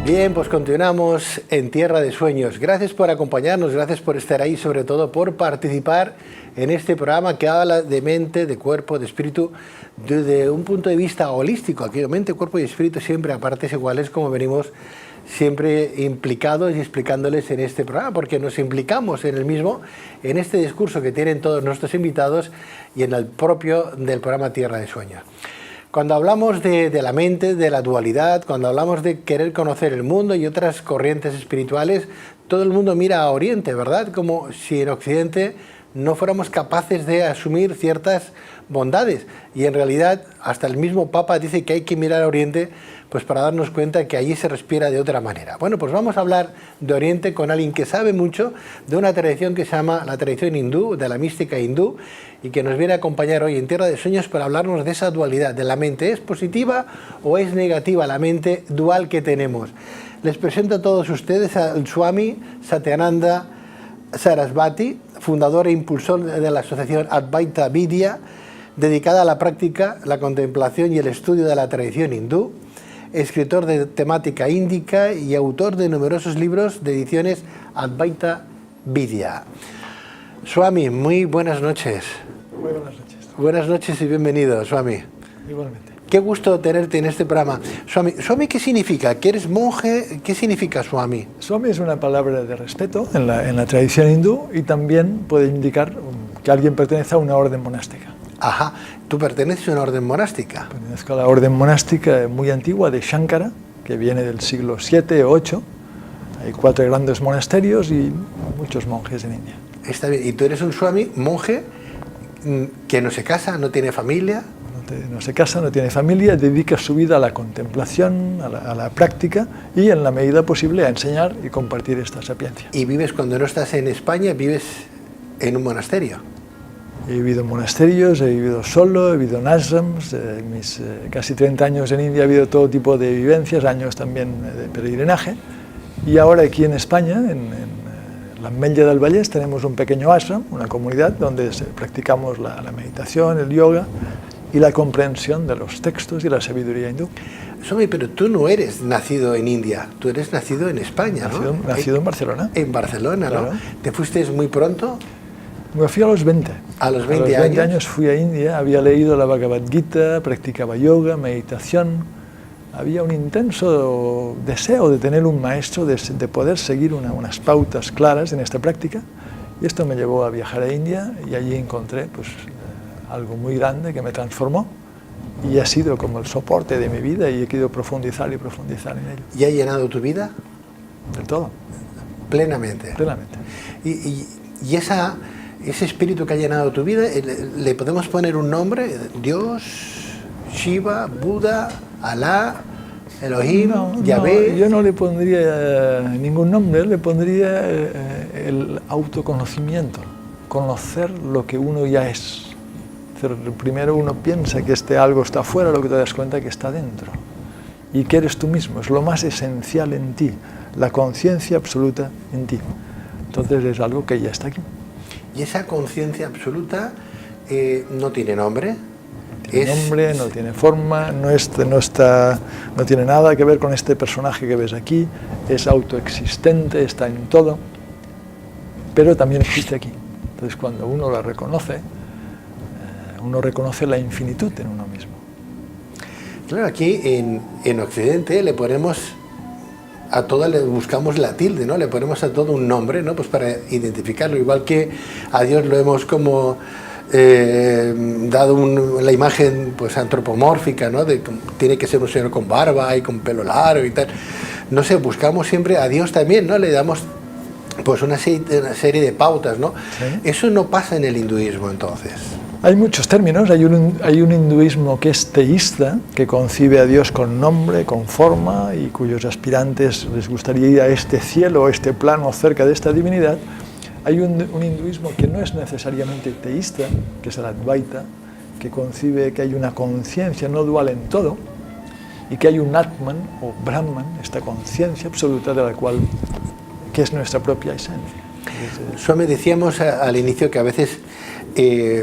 Bien, pues continuamos en Tierra de Sueños. Gracias por acompañarnos, gracias por estar ahí, sobre todo por participar en este programa que habla de mente, de cuerpo, de espíritu, desde un punto de vista holístico. Aquí mente, cuerpo y espíritu siempre a partes iguales, como venimos siempre implicados y explicándoles en este programa, porque nos implicamos en el mismo, en este discurso que tienen todos nuestros invitados y en el propio del programa Tierra de Sueños. Cuando hablamos de la mente, de la dualidad, cuando hablamos de querer conocer el mundo y otras corrientes espirituales, todo el mundo mira a Oriente, ¿verdad? Como si en Occidente no fuéramos capaces de asumir ciertas bondades. Y en realidad, hasta el mismo Papa dice que hay que mirar a Oriente pues para darnos cuenta que allí se respira de otra manera. Bueno, pues vamos a hablar de Oriente con alguien que sabe mucho de una tradición que se llama la tradición hindú, de la mística hindú, y que nos viene a acompañar hoy en Tierra de Sueños para hablarnos de esa dualidad, de la mente. ¿Es positiva o es negativa la mente dual que tenemos? Les presento a todos ustedes al Swami Satyananda Sarasvati, fundador e impulsor de la asociación Advaita Vidya, dedicada a la práctica, la contemplación y el estudio de la tradición hindú, escritor de temática índica y autor de numerosos libros de ediciones Advaita Vidya. Swami, muy buenas noches. Muy buenas noches. Buenas noches y bienvenido, Swami. Igualmente. Qué gusto tenerte en este programa. Swami, ¿qué significa? ¿Que eres monje? ¿Qué significa Swami? Swami es una palabra de respeto en la tradición hindú y también puede indicar que alguien pertenece a una orden monástica. Ajá, ¿tú perteneces a una orden monástica? Pertenezco a la orden monástica muy antigua de Shankara, que viene del siglo VII o VIII. Hay 4 grandes monasterios y muchos monjes en India. Está bien, y tú eres un Swami, monje, que no se casa, no tiene familia. No se casa, no tiene familia, dedica su vida a la contemplación, a la práctica y en la medida posible a enseñar y compartir esta sapiencia. ¿Y vives cuando no estás en España, vives en un monasterio? He vivido en monasterios, he vivido solo, he vivido en ashrams. En mis casi 30 años en India he habido todo tipo de vivencias, años también de peregrinaje. Y ahora aquí en España, en la Ametlla del Vallès, tenemos un pequeño ashram, una comunidad donde practicamos la meditación, el yoga y la comprensión de los textos y la sabiduría hindú. Swami, pero tú no eres nacido en India, tú eres nacido en España, ¿no? Nacido en Barcelona. En Barcelona, claro. ¿no? ¿Te fuiste muy pronto? Me fui a los 20. ¿A los 20 años fui a India, había leído la Bhagavad Gita, practicaba yoga, meditación. Había un intenso deseo de tener un maestro, de poder seguir unas pautas claras en esta práctica. Y esto me llevó a viajar a India y allí encontré pues, algo muy grande que me transformó. Y ha sido como el soporte de mi vida y he querido profundizar y profundizar en ello. ¿Y ha llenado tu vida? Del todo. Plenamente. Plenamente. Y ese espíritu que ha llenado tu vida, ¿le podemos poner un nombre? ¿Dios, Shiva, Buda, Alá, Elohim, Yahvé? Yo no le pondría ningún nombre, le pondría el autoconocimiento, conocer lo que uno ya es. Primero uno piensa que algo está afuera, lo que te das cuenta que está dentro y que eres tú mismo, es lo más esencial en ti, la conciencia absoluta en ti. Entonces es algo que ya está aquí. Y esa conciencia absoluta no tiene nombre. No tiene nombre, no tiene forma, no tiene nada que ver con este personaje que ves aquí, es autoexistente, está en todo, pero también existe aquí. Entonces cuando uno la reconoce, uno reconoce la infinitud en uno mismo. Claro, aquí en Occidente le ponemos a todo, le buscamos la tilde, ¿no? Le ponemos a todo un nombre, ¿no? Pues para identificarlo, igual que a Dios lo hemos como dado la imagen pues antropomórfica, ¿no? Tiene que ser un señor con barba y con pelo largo y tal. No sé, buscamos siempre a Dios también, ¿no? Le damos pues una serie de pautas, ¿no? ¿Sí? Eso no pasa en el hinduismo, entonces. Hay muchos términos, hay un hinduismo que es teísta, que concibe a Dios con nombre, con forma, y cuyos aspirantes les gustaría ir a este cielo o este plano cerca de esta divinidad. Hay un hinduismo que no es necesariamente teísta, que es el Advaita, que concibe que hay una conciencia no dual en todo, y que hay un Atman o Brahman, esta conciencia absoluta de la cual, que es nuestra propia esencia. Swami, decíamos al inicio que a veces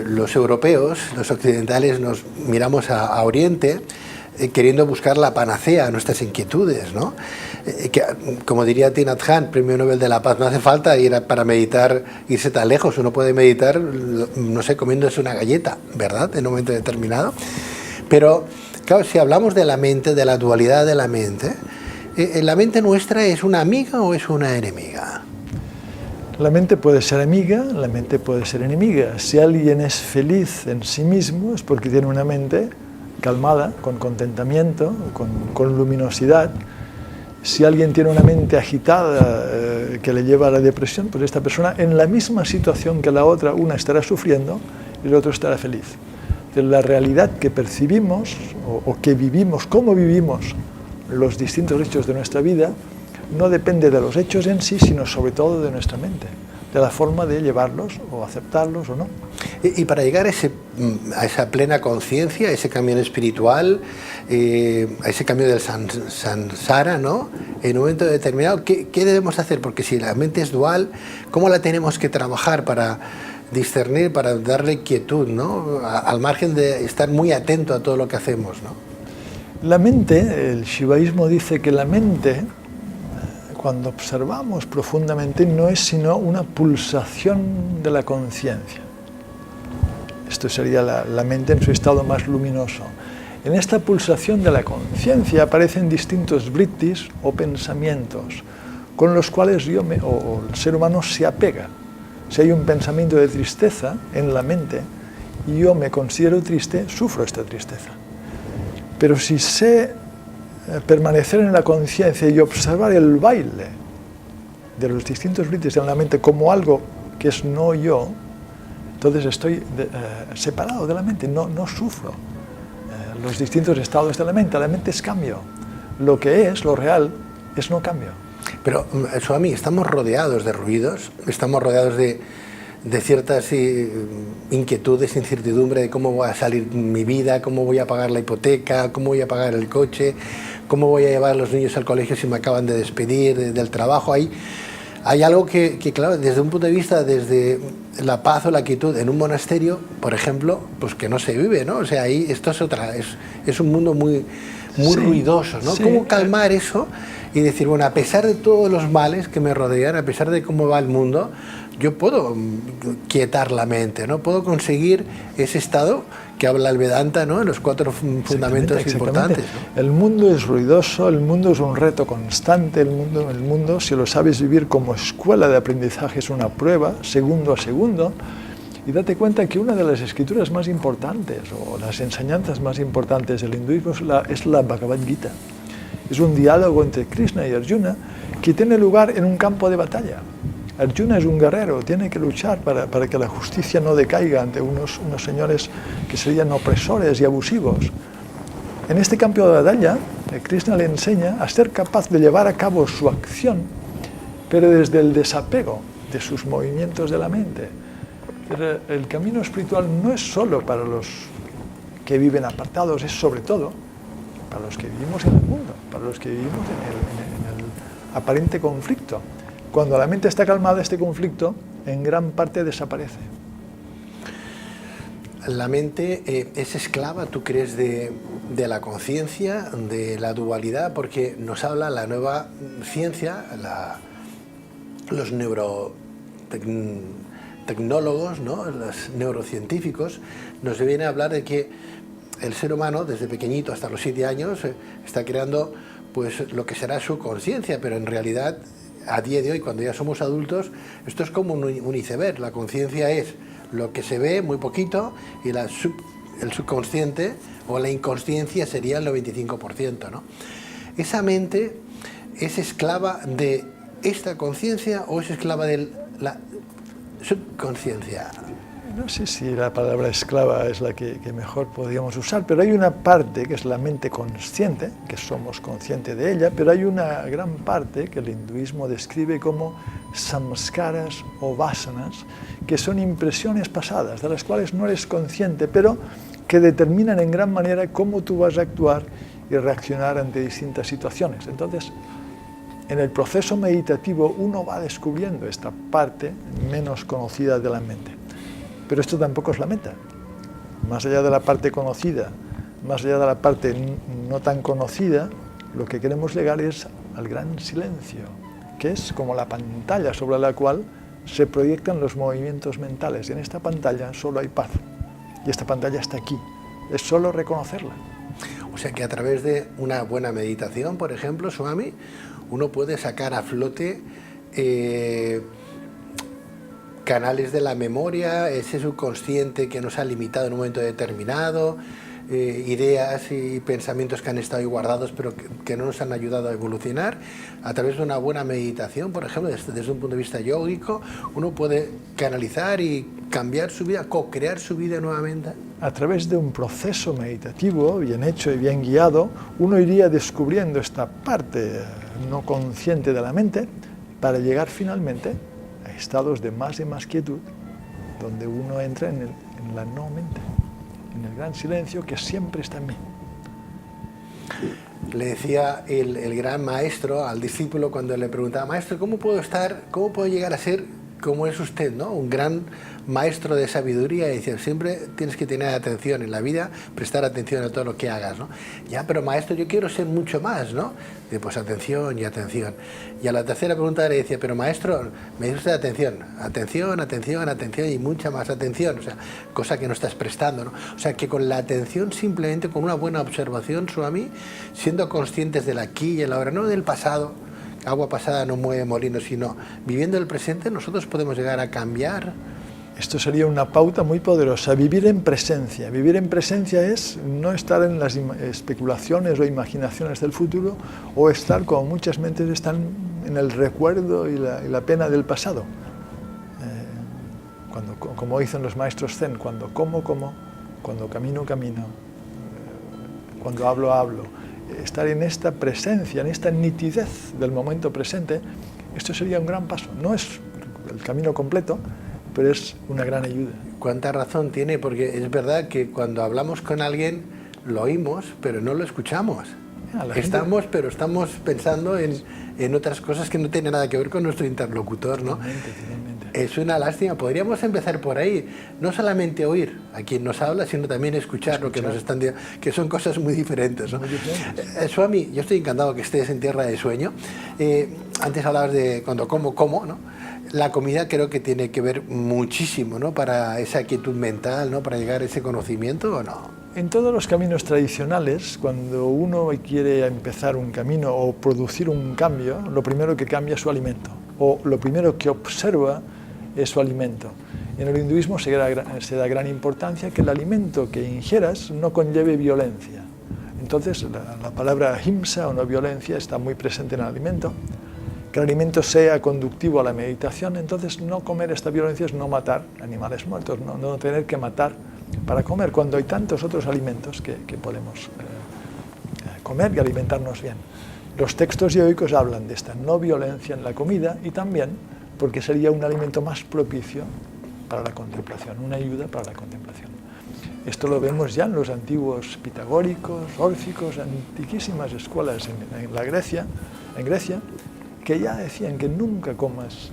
los europeos, los occidentales, nos miramos a Oriente queriendo buscar la panacea a nuestras inquietudes, ¿no? Que, como diría Thich Nhat Hanh, Premio Nobel de la Paz, no hace falta ir para meditar, irse tan lejos, uno puede meditar, no sé, comiéndose una galleta, ¿verdad?, en un momento determinado. Pero, claro, si hablamos de la mente, de la dualidad de la mente nuestra es una amiga o es una enemiga. La mente puede ser amiga, la mente puede ser enemiga. Si alguien es feliz en sí mismo es porque tiene una mente calmada, con contentamiento, con luminosidad. Si alguien tiene una mente agitada que le lleva a la depresión, pues esta persona en la misma situación que la otra, una estará sufriendo y el otro estará feliz. Entonces, la realidad que percibimos o que vivimos, cómo vivimos los distintos hechos de nuestra vida, no depende de los hechos en sí, sino sobre todo de nuestra mente, de la forma de llevarlos o aceptarlos o no. Y para llegar a esa plena conciencia, a ese cambio espiritual, a ese cambio del samsara, ¿no?, en un momento determinado, ¿qué debemos hacer? Porque si la mente es dual, ¿cómo la tenemos que trabajar para discernir, para darle quietud, ¿no?, al margen de estar muy atento a todo lo que hacemos, ¿no? La mente, el shivaísmo dice que la mente, cuando observamos profundamente, no es sino una pulsación de la conciencia. Esto sería la mente en su estado más luminoso. En esta pulsación de la conciencia aparecen distintos vrittis o pensamientos con los cuales el ser humano se apega. Si hay un pensamiento de tristeza en la mente y yo me considero triste, sufro esta tristeza. Pero si sé permanecer en la conciencia y observar el baile de los distintos vrittis en la mente como algo que es no yo, entonces estoy separado de la mente, no sufro los distintos estados de la mente. La mente es cambio. Lo que es, lo real, es no cambio. Pero, Swami, estamos rodeados de ruidos, estamos rodeados de ciertas inquietudes, incertidumbre de cómo va a salir mi vida, cómo voy a pagar la hipoteca, cómo voy a pagar el coche, cómo voy a llevar a los niños al colegio si me acaban de despedir del trabajo. Hay algo que, claro, desde un punto de vista, desde la paz o la quietud en un monasterio, por ejemplo, pues que no se vive, ¿no? O sea, ahí esto es un mundo muy sí, ruidoso, ¿no? Sí. ¿Cómo calmar eso y decir, bueno, a pesar de todos los males que me rodean, a pesar de cómo va el mundo, yo puedo quietar la mente, ¿no? Puedo conseguir ese estado que habla el Vedanta, ¿no?, en los 4 fundamentos importantes, ¿no? El mundo es ruidoso, el mundo es un reto constante, el mundo, si lo sabes vivir como escuela de aprendizaje, es una prueba, segundo a segundo, y date cuenta que una de las escrituras más importantes, o las enseñanzas más importantes del hinduismo es la Bhagavad Gita. Es un diálogo entre Krishna y Arjuna que tiene lugar en un campo de batalla. Arjuna es un guerrero, tiene que luchar para que la justicia no decaiga ante unos señores que serían opresores y abusivos. En este campo de batalla, Krishna le enseña a ser capaz de llevar a cabo su acción, pero desde el desapego de sus movimientos de la mente. Pero el camino espiritual no es solo para los que viven apartados, es sobre todo para los que vivimos en el mundo, para los que vivimos en el aparente conflicto. Cuando la mente está calmada, este conflicto en gran parte desaparece. La mente es esclava, ¿tú crees, de la conciencia, de la dualidad? Porque nos habla la nueva ciencia, los neurotecnólogos, ¿no?, los neurocientíficos, nos vienen a hablar de que el ser humano, desde pequeñito hasta los 7 años, está creando pues lo que será su conciencia, pero en realidad, a día de hoy, cuando ya somos adultos, esto es como un iceberg. La conciencia es lo que se ve muy poquito y el subconsciente o la inconsciencia sería el 95%, ¿no? ¿Esa mente es esclava de esta conciencia o es esclava de la subconsciencia? No sé si la palabra esclava es la que mejor podríamos usar, pero hay una parte que es la mente consciente, que somos conscientes de ella, pero hay una gran parte que el hinduismo describe como samskaras o vasanas, que son impresiones pasadas, de las cuales no eres consciente, pero que determinan en gran manera cómo tú vas a actuar y reaccionar ante distintas situaciones. Entonces, en el proceso meditativo uno va descubriendo esta parte menos conocida de la mente. Pero esto tampoco es la meta. Más allá de la parte conocida más allá de la parte no tan conocida, lo que queremos llegar es al gran silencio, que es como la pantalla sobre la cual se proyectan los movimientos mentales. Y en esta pantalla solo hay paz. Y esta pantalla está aquí. Es solo reconocerla. O sea que a través de una buena meditación, por ejemplo, Swami, uno puede sacar a flote canales de la memoria, ese subconsciente que nos ha limitado en un momento determinado, ideas y pensamientos que han estado ahí guardados pero que no nos han ayudado a evolucionar. A través de una buena meditación, por ejemplo, desde un punto de vista yógico, uno puede canalizar y cambiar su vida, co-crear su vida nuevamente. A través de un proceso meditativo bien hecho y bien guiado, uno iría descubriendo esta parte no consciente de la mente para llegar finalmente a estados de más y más quietud, donde uno entra en la no mente, en el gran silencio que siempre está en mí. Le decía el gran maestro al discípulo cuando le preguntaba: maestro, ¿cómo puedo llegar a ser como es usted, ¿no? Un gran maestro de sabiduría? Y decía: siempre tienes que tener atención en la vida, prestar atención a todo lo que hagas, ¿no? Ya, pero maestro, yo quiero ser mucho más, ¿no? Dice: pues atención y atención. Y a la tercera pregunta le decía: pero maestro, me dice usted atención, atención, atención, atención y mucha más atención, o sea, cosa que no estás prestando, ¿no? O sea, que con la atención, simplemente con una buena observación, Swami, siendo conscientes del aquí y el ahora, no del pasado. Agua pasada no mueve molinos, sino viviendo el presente, nosotros podemos llegar a cambiar. Esto sería una pauta muy poderosa, vivir en presencia. Vivir en presencia es no estar en las especulaciones o imaginaciones del futuro, o estar, como muchas mentes están, en el recuerdo y la pena del pasado. Como dicen los maestros Zen, cuando como, cuando camino, cuando hablo. Estar en esta presencia, en esta nitidez del momento presente, esto sería un gran paso. No es el camino completo, pero es una gran ayuda. Cuánta razón tiene, porque es verdad que cuando hablamos con alguien lo oímos, pero no lo escuchamos. Pero estamos pensando en otras cosas que no tienen nada que ver con nuestro interlocutor, ¿no? Totalmente. Es una lástima. Podríamos empezar por ahí, no solamente oír a quien nos habla, sino también escuchar lo que nos están diciendo, que son cosas muy diferentes, ¿no? Swami, yo estoy encantado que estés en Tierra de Sueño. Antes hablabas de cuando como, ¿no? La comida creo que tiene que ver muchísimo, ¿no? Para esa quietud mental, ¿no? Para llegar a ese conocimiento, ¿o no? En todos los caminos tradicionales, cuando uno quiere empezar un camino o producir un cambio, lo primero que cambia es su alimento, o lo primero que observa es su alimento. En el hinduismo se da gran importancia que el alimento que ingieras no conlleve violencia. Entonces, la palabra ahimsa o no violencia está muy presente en el alimento. Que el alimento sea conductivo a la meditación, entonces no comer esta violencia es no matar animales muertos, no tener que matar para comer, cuando hay tantos otros alimentos que podemos comer y alimentarnos bien. Los textos yoicos hablan de esta no violencia en la comida, y también porque sería un alimento más propicio para la contemplación, una ayuda para la contemplación. Esto lo vemos ya en los antiguos pitagóricos, órficos, antiquísimas escuelas en Grecia, que ya decían que nunca comas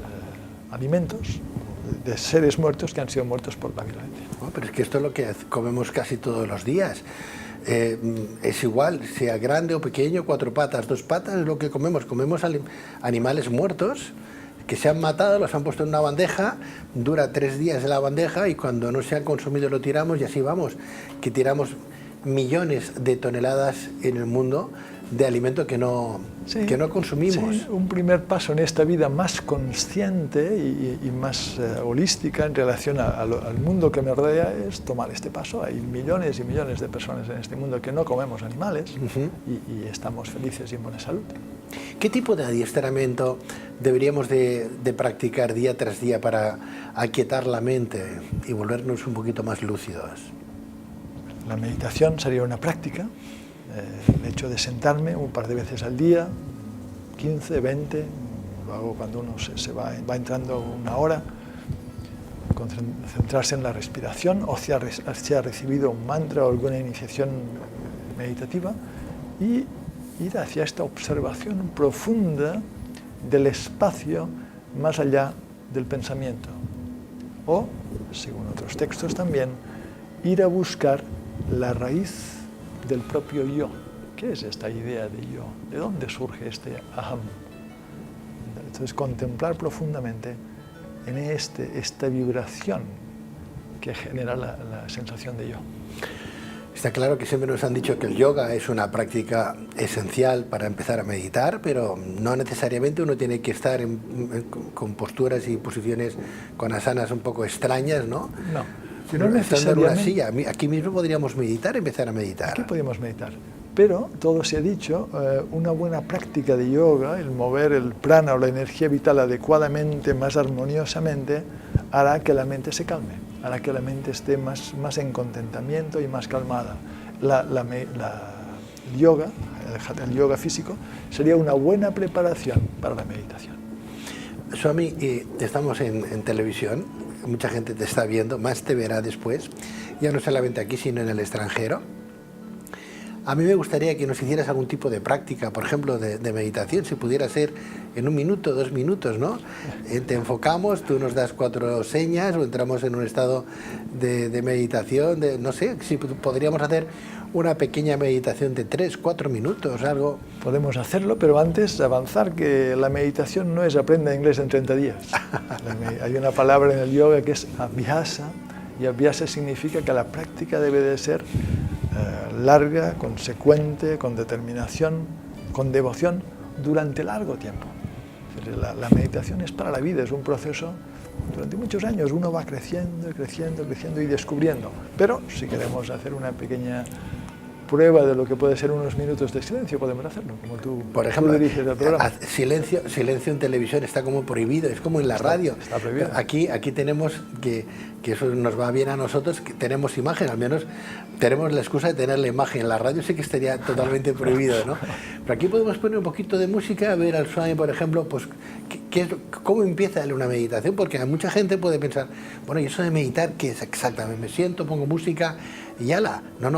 alimentos de seres muertos que han sido muertos por la violencia. Oh, pero es que esto es lo que comemos casi todos los días. Es igual, sea grande o pequeño, 4 patas, 2 patas, es lo que comemos. Comemos animales muertos que se han matado, los han puesto en una bandeja, dura 3 días en la bandeja y cuando no se han consumido lo tiramos, y así vamos, que tiramos millones de toneladas en el mundo de alimento que no consumimos. Sí, un primer paso en esta vida más consciente y más holística en relación al mundo que me rodea es tomar este paso. Hay millones y millones de personas en este mundo que no comemos animales y estamos felices y en buena salud. ¿Qué tipo de adiestramiento deberíamos de practicar día tras día para aquietar la mente y volvernos un poquito más lúcidos? La meditación sería una práctica. El hecho de sentarme un par de veces al día, 15, 20, lo hago cuando uno se va entrando una hora, concentrarse en la respiración, o si ha recibido un mantra o alguna iniciación meditativa, y ir hacia esta observación profunda del espacio más allá del pensamiento. O, según otros textos también, ir a buscar la raíz del propio yo. ¿Qué es esta idea de yo? ¿De dónde surge este aham? Entonces, contemplar profundamente en esta vibración que genera la sensación de yo. Está claro que siempre nos han dicho que el yoga es una práctica esencial para empezar a meditar, pero no necesariamente uno tiene que estar con posturas y posiciones con asanas un poco extrañas, ¿no? No, Sino no estando en una necesariamente. silla. Aquí mismo podríamos meditar, empezar a meditar. Aquí podemos meditar. Pero, todo se ha dicho, una buena práctica de yoga, el mover el prana o la energía vital adecuadamente, más armoniosamente, hará que la mente se calme, hará que la mente esté más en contentamiento y más calmada. El yoga físico, sería una buena preparación para la meditación. Swami, estamos en televisión, mucha gente te está viendo, más te verá después, ya no solamente aquí, sino en el extranjero. A mí me gustaría que nos hicieras algún tipo de práctica, por ejemplo, de meditación, si pudiera ser en 1 minuto, 2 minutos, ¿no? Te enfocamos, tú nos das 4 señas o entramos en un estado de meditación, no sé, si podríamos hacer una pequeña meditación de 3, 4 minutos, algo. Podemos hacerlo, pero antes avanzar, que la meditación no es aprenda inglés en 30 días. Hay una palabra en el yoga que es abhyasa, y abhyasa significa que la práctica debe de ser larga, consecuente, con determinación, con devoción, durante largo tiempo. La meditación es para la vida, es un proceso durante muchos años. Uno va creciendo, creciendo, creciendo y descubriendo. Pero si queremos hacer una pequeña prueba de lo que puede ser unos minutos de silencio, podemos hacerlo, como tú, por ejemplo, diriges el programa. Silencio en televisión está como prohibido, es como en la radio. Está prohibido. Aquí tenemos que eso nos va bien a nosotros, que tenemos imagen, al menos tenemos la excusa de tener la imagen. En la radio sí que estaría totalmente prohibido, ¿no? Pero aquí podemos poner un poquito de música, a ver al Swami, por ejemplo, pues cómo empieza una meditación, porque mucha gente puede pensar, bueno, ¿y eso de meditar qué es exactamente? Me siento, pongo música y ala. No,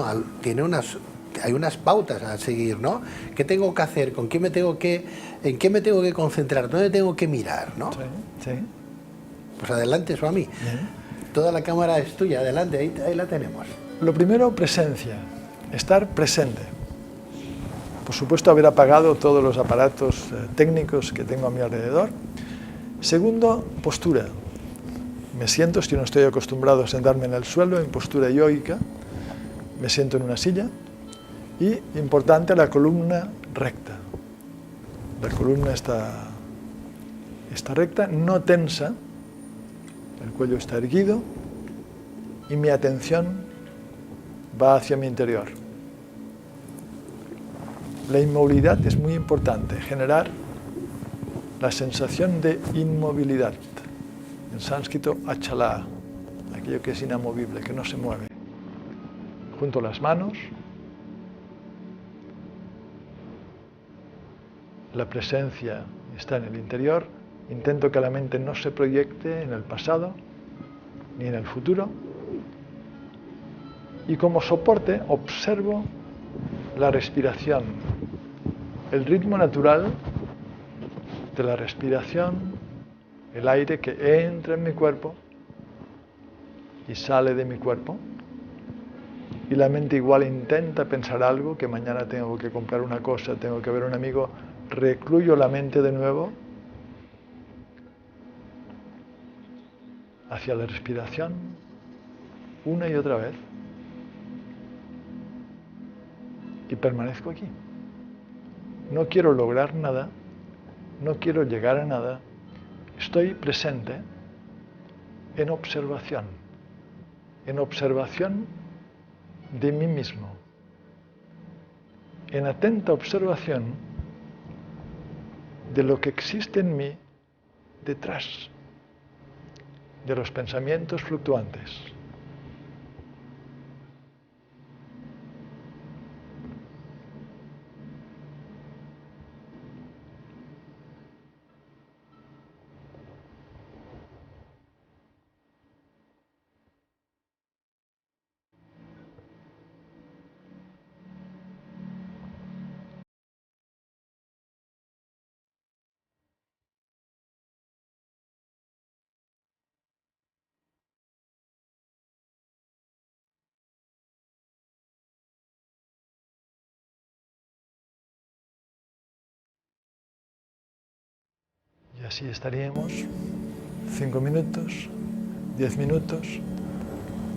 tiene hay unas pautas a seguir, ¿no? ¿Qué tengo que hacer? ¿En qué me tengo que concentrar? ¿Dónde tengo que mirar, no? Sí. Pues adelante, Swami. Bien. Toda la cámara es tuya, adelante, ahí la tenemos. Lo primero, presencia, estar presente. Por supuesto, haber apagado todos los aparatos técnicos que tengo a mi alrededor. Segundo, postura. Me siento, si no estoy acostumbrado a sentarme en el suelo, en postura yógica, me siento en una silla. Y, importante, la columna recta. La columna está recta, no tensa, el cuello está erguido y mi atención va hacia mi interior. La inmovilidad es muy importante, generar la sensación de inmovilidad. En sánscrito, achala, aquello que es inamovible, que no se mueve. Junto las manos, la presencia está en el interior, intento que la mente no se proyecte en el pasado ni en el futuro, y como soporte observo la respiración, el ritmo natural de la respiración, el aire que entra en mi cuerpo y sale de mi cuerpo, y la mente igual intenta pensar algo, que mañana tengo que comprar una cosa, tengo que ver a un amigo, recluyo la mente de nuevo hacia la respiración una y otra vez y permanezco aquí. No quiero lograr nada, no quiero llegar a nada, estoy presente en observación de mí mismo, en atenta observación de lo que existe en mí detrás de los pensamientos fluctuantes. Y así estaríamos 5 minutos, 10 minutos.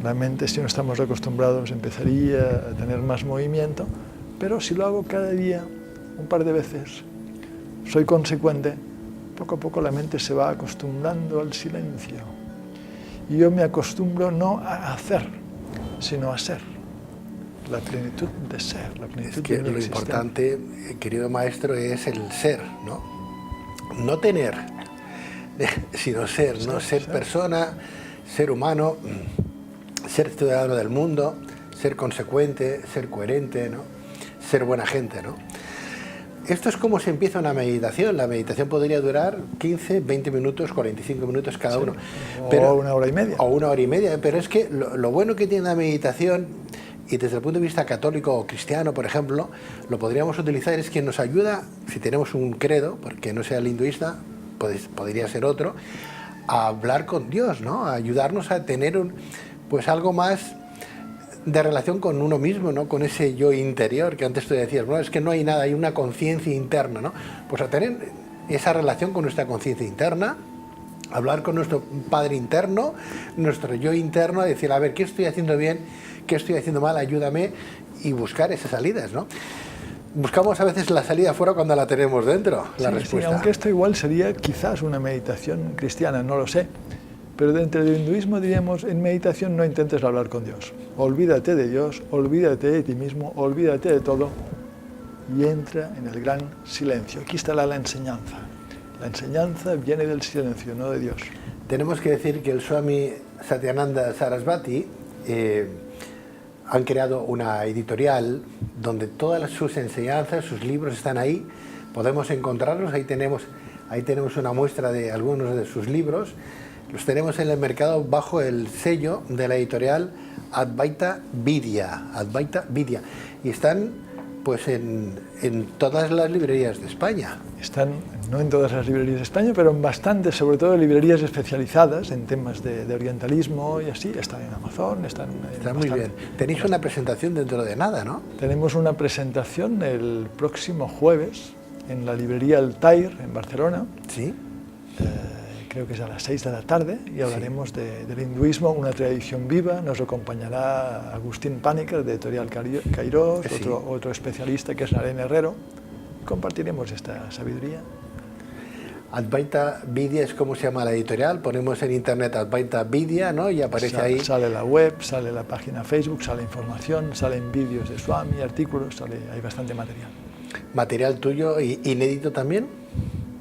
La mente, si no estamos acostumbrados, empezaría a tener más movimiento, pero si lo hago cada día, un par de veces, soy consecuente, poco a poco la mente se va acostumbrando al silencio. Y yo me acostumbro no a hacer, sino a ser. La plenitud de ser, la plenitud es que de mi lo existencia. importante, querido maestro, es el ser, ¿no? No tener, sino ser, ¿no? Ser persona, ser humano, ser ciudadano del mundo, ser consecuente, ser coherente, ¿no? Ser buena gente, ¿no? Esto es como se empieza una meditación. La meditación podría durar 15, 20 minutos, 45 minutos cada uno. O una hora y media. O una hora y media. Pero es que lo bueno que tiene la meditación, y desde el punto de vista católico o cristiano, por ejemplo, lo podríamos utilizar, es que nos ayuda, si tenemos un credo, porque no sea el hinduista, podría ser otro, a hablar con Dios, ¿no? A ayudarnos a tener pues algo más de relación con uno mismo, ¿no? Con ese yo interior que antes tú decías, bueno, es que no hay nada, hay una conciencia interna, ¿no? Pues a tener esa relación con nuestra conciencia interna, hablar con nuestro Padre interno, nuestro yo interno, a decir, a ver, ¿qué estoy haciendo bien? ¿Qué estoy haciendo mal? Ayúdame, y buscar esas salidas, ¿no? Buscamos a veces la salida fuera cuando la tenemos dentro, la respuesta. Sí, aunque esto igual sería quizás una meditación cristiana, no lo sé. Pero dentro del hinduismo diríamos, en meditación no intentes hablar con Dios. Olvídate de Dios, olvídate de ti mismo, olvídate de todo y entra en el gran silencio. Aquí está la enseñanza. La enseñanza viene del silencio, no de Dios. Tenemos que decir que el Swami Satyananda Sarasvati han creado una editorial donde todas sus enseñanzas, sus libros están ahí. Podemos encontrarlos, ahí tenemos una muestra de algunos de sus libros. Los tenemos en el mercado bajo el sello de la editorial Advaita Vidya, y están pues en todas las librerías de España. Están no en todas las librerías de España, pero en bastantes, sobre todo librerías especializadas en temas de orientalismo y así. Están en Amazon, están muy bien. Tenéis una presentación dentro de nada, ¿no? Tenemos una presentación el próximo jueves en la librería Altair en Barcelona. Sí. Creo que es a las 6 de la tarde y hablaremos del hinduismo, una tradición viva. Nos acompañará Agustín Paniker, de Editorial Kairos, otro especialista que es Naren Herrero. Compartiremos esta sabiduría. Advaita Vidya es como se llama la editorial. Ponemos en internet Advaita Vidya, ¿no? Y aparece ahí. Sale la web, sale la página Facebook, sale información, salen vídeos de Swami, artículos, hay bastante material. ¿Material tuyo inédito también?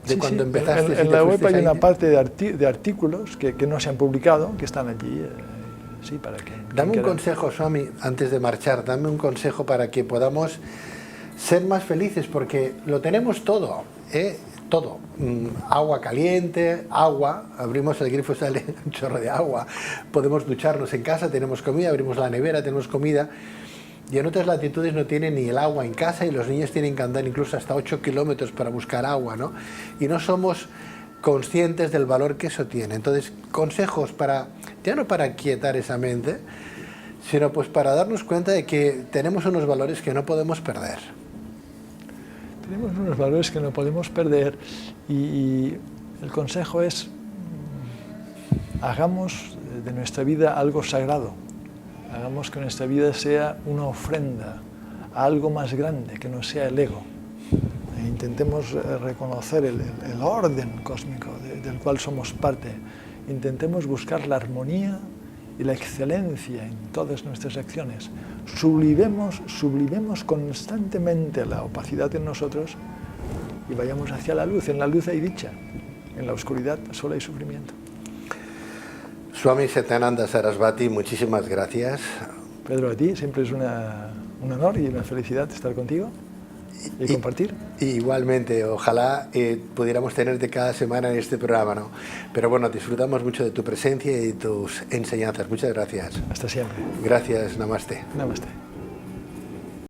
Sí, cuando empezaste. En la web hay una parte de artículos que no se han publicado, que están allí, sí, para que... Dame un consejo, Swami, antes de marchar, dame un consejo para que podamos ser más felices, porque lo tenemos todo, todo. Agua caliente, agua, abrimos el grifo y sale un chorro de agua. Podemos ducharnos en casa, tenemos comida, abrimos la nevera, tenemos comida. Y en otras latitudes no tienen ni el agua en casa y los niños tienen que andar incluso hasta 8 kilómetros para buscar agua, ¿no? Y no somos conscientes del valor que eso tiene. Entonces, consejos para, ya no para quietar esa mente, sino pues para darnos cuenta de que tenemos unos valores que no podemos perder. Tenemos unos valores que no podemos perder y el consejo es, hagamos de nuestra vida algo sagrado. Hagamos que nuestra vida sea una ofrenda a algo más grande, que no sea el ego. E intentemos reconocer el orden cósmico del cual somos parte. Intentemos buscar la armonía y la excelencia en todas nuestras acciones. Sublimemos constantemente la opacidad en nosotros y vayamos hacia la luz. En la luz hay dicha, en la oscuridad solo hay sufrimiento. Swami Satyananda Sarasvati, muchísimas gracias. Pedro, a ti siempre es un honor y una felicidad estar contigo y compartir. Igualmente, ojalá pudiéramos tenerte cada semana en este programa, ¿no? Pero bueno, disfrutamos mucho de tu presencia y de tus enseñanzas. Muchas gracias. Hasta siempre. Gracias, namaste. Namaste.